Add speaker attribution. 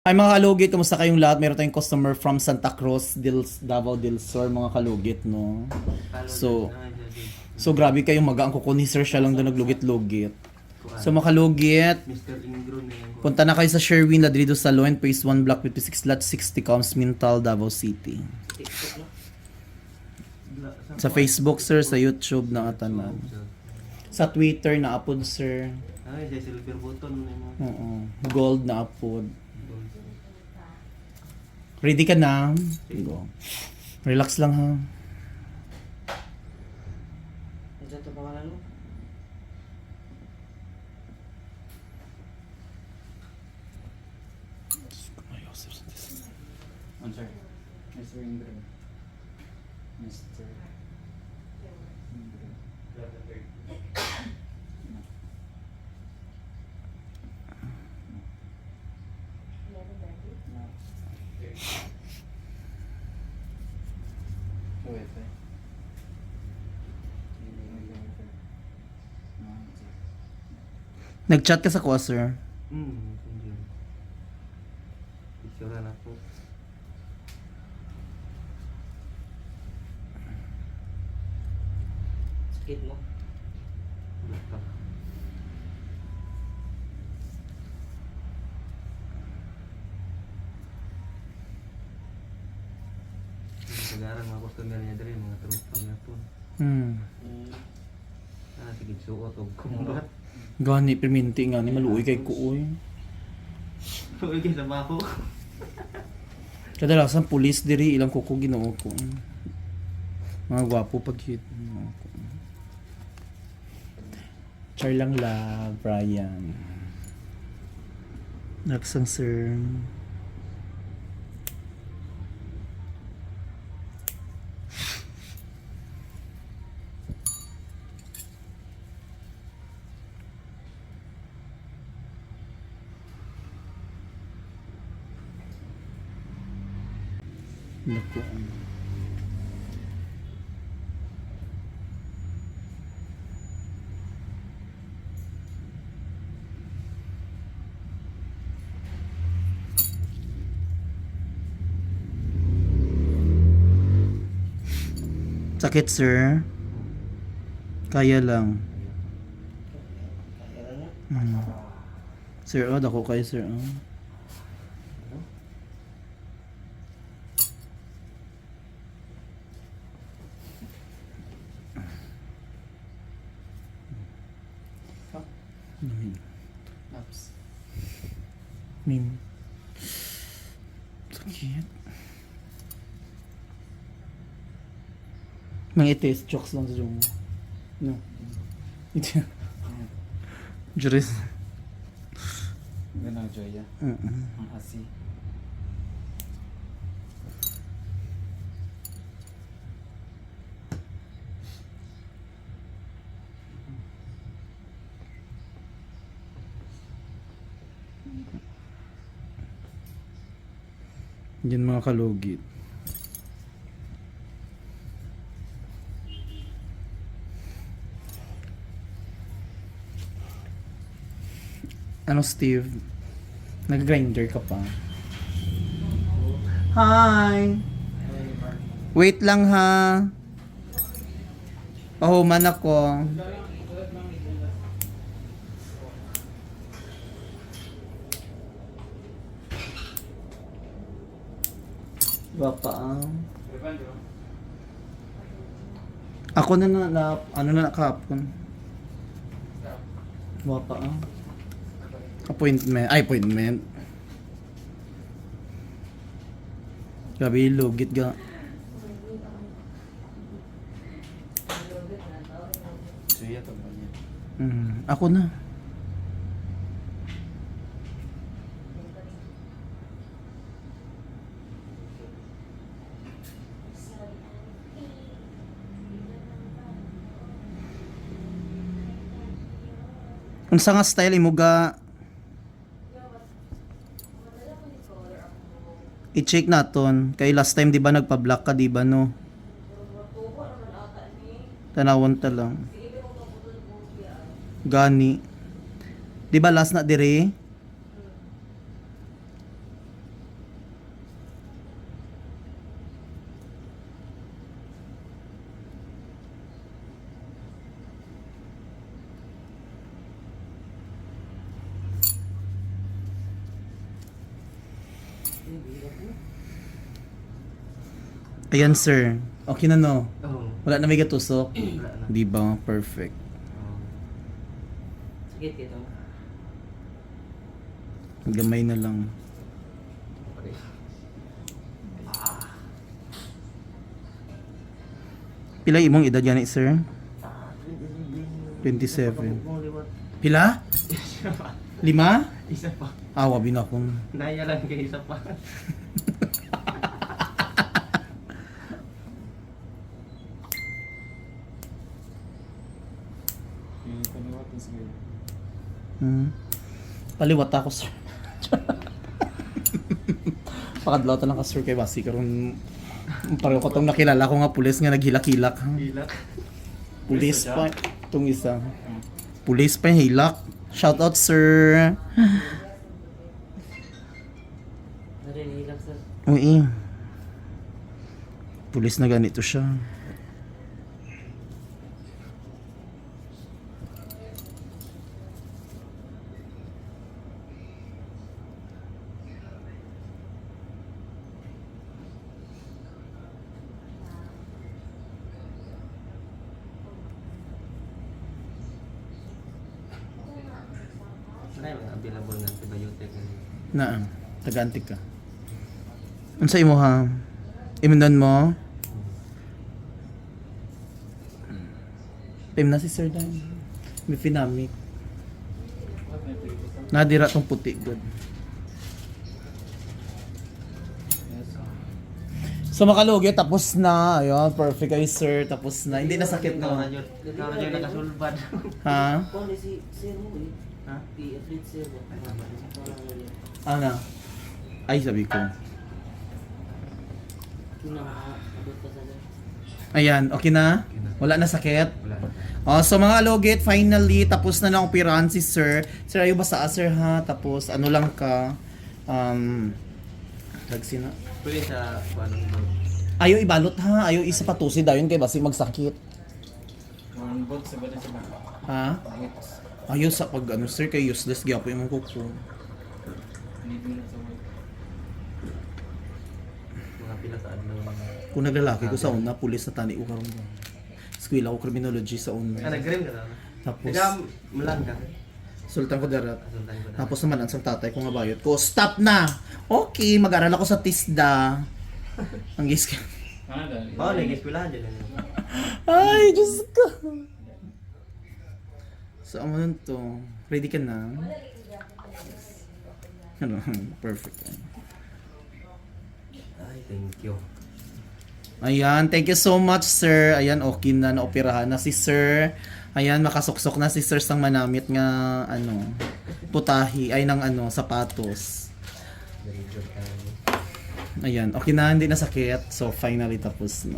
Speaker 1: Hi mga kalugit, kamusta kayong lahat? Meron tayong customer from Santa Cruz, Davao del Sur, mga kalugit, no? So, so grabe kayong magaan ko ni sir, siya lang doon naglugit-lugit. So mga kalugit,
Speaker 2: Mr. Ingro na yung
Speaker 1: punta na kayo sa Sherwin Ladrido Salon, Phase 1, Block 56, Lot 60, Coms Mintal, Davao City. Sa Facebook, sir, sa YouTube na katanan. Sa Twitter na upload, sir.
Speaker 2: Ay, sa silver button na mo.
Speaker 1: Oo. Gold na upload. Ready ka na? Go. Relax lang ha.
Speaker 2: Ano ito pangalan mo?
Speaker 3: I'm sorry. Mr. Ingrid. Mr. Ingrid. So wait, eh.
Speaker 1: Nag-chat ka sa kuha, sir.
Speaker 2: Hindi. Picture na po.
Speaker 4: Sakit mo?
Speaker 2: Laptop. Sekarang mga customer niya dali, mga trupa na po. Sige, suot o kumbat.
Speaker 1: Gani, perminti nga ni maluoy kay kuoy.
Speaker 2: Uy, kaysa ba ako?
Speaker 1: Kadalasan pulis diri ilang kuko ginoo ko. Mga gwapo pag hit. Char lang la, Brian. Naksang sir. Naku. Sakit, sir. Kaya lang.
Speaker 4: Kaya na.
Speaker 1: Sir, dako kayo, sir.
Speaker 3: Laps.
Speaker 1: Mim. Sakit. Mga itis, jokes lang sa dyan. No. Ito. Juris.
Speaker 3: Ganda Joya.
Speaker 1: Mm-mm.
Speaker 3: Ang hasi.
Speaker 1: Yan mga kalugit. Ano, Steve? Nag-grinder ka pa? Hi! Wait lang ha. Pahuman ako. Bapa. Ako na ano na kahapon. Bapa. Appointment. Gabi lugit ga.
Speaker 3: Joya to ba niya?
Speaker 1: Ako na. Unsa nga style imo ga i-check naton kay last time di ba nagpa-block ka di ba no? Tanawon ta lang. Gani. Di ba last na dire? Ayan, sir. Okay na, no?
Speaker 2: Oo.
Speaker 1: Wala na may gatusok.
Speaker 2: Wala na.
Speaker 1: Di ba? Perfect.
Speaker 2: Oo.
Speaker 4: Sakit ito.
Speaker 1: Gamay na lang.
Speaker 2: Okay.
Speaker 1: Pila imong edad yan, sir? 27.
Speaker 2: Kung liwat.
Speaker 1: Pila? 5?
Speaker 2: Isa pa.
Speaker 1: Wabi na akong.
Speaker 2: Naya lang kayo isa pa.
Speaker 3: Yung kaliwat yung sige.
Speaker 1: Paliwat ako, sir. Pakadlaw ta lang ka, sir, kay basi karon pareho ko tong nakilala ko nga pulis nga naghilak-hilak.
Speaker 2: Hilak.
Speaker 1: Pulis pa itong isa. Pulis pa yung hilak. Shout out, sir.
Speaker 4: Narinilak sir.
Speaker 1: Uy. Pulis na ganito siya.
Speaker 2: Wala yung available ng antibiotic.
Speaker 1: Na, taga-antik ka. Unsa imo ha? Imundan mo? Pim na si Sir Dan. May pinamik. Nadira tong puti good. So makalugi, tapos na. Ayun, perfect ay sir. Tapos na. Hindi na sakit
Speaker 2: Ikaw na
Speaker 1: na.
Speaker 2: yun. Ikaw na yun nakasulbad.
Speaker 1: Ha?
Speaker 4: Kung ano si sir mo eh.
Speaker 2: Ha?
Speaker 4: I-update sir mo.
Speaker 1: Ano? Ay, sabi ko.
Speaker 4: Kinakaabot ka sa sir.
Speaker 1: Ayan, okay na? Wala na sakit?
Speaker 2: Wala na.
Speaker 1: So mga alugit, finally, tapos na lang operahan si sir. Sir, ayaw basta sir ha? Tapos, ano lang ka? Lagsi na.
Speaker 2: Pwede sa paano ba?
Speaker 1: Ayaw ibalot ha? Ayaw isa patusid dayon kay basi magsakit.
Speaker 3: One bolt sa bala sa bala.
Speaker 1: Ha? Ayaw sa pag ano sir, kay useless gyapo yung kuko.
Speaker 3: Need mo lang sa work.
Speaker 2: Mga pila sa adlaw.
Speaker 1: Kung naglalaki ko sa una, pulis na tani ko karon. Eskwela ko criminology sa una.
Speaker 2: Nag-grim ka na?
Speaker 1: Tapos,
Speaker 2: Nagam, malang ka.
Speaker 1: sultan ko darat.
Speaker 2: Kasundan ko na.
Speaker 1: Tapos naman ang sang tatay ko nga bayot ko, stop na! Okay, mag-aral ako sa TISDA. Ang gis ka.
Speaker 3: Ah, dahil.
Speaker 2: Oo, nag-ispilahan dyan.
Speaker 1: Ay, Diyos ko. So, ano nun to? Ready ka na? Ano? Perfect.
Speaker 2: Ay, thank you.
Speaker 1: Ayan, thank you so much, sir. Ayan, okay na, naoperahan na si sir. Ayan, makasuksok na si sir sang manamit nga, ano, putahi, ay ng ano, sapatos.
Speaker 2: Very good.
Speaker 1: Ayan, okay na, hindi na sakit. So, finally tapos na.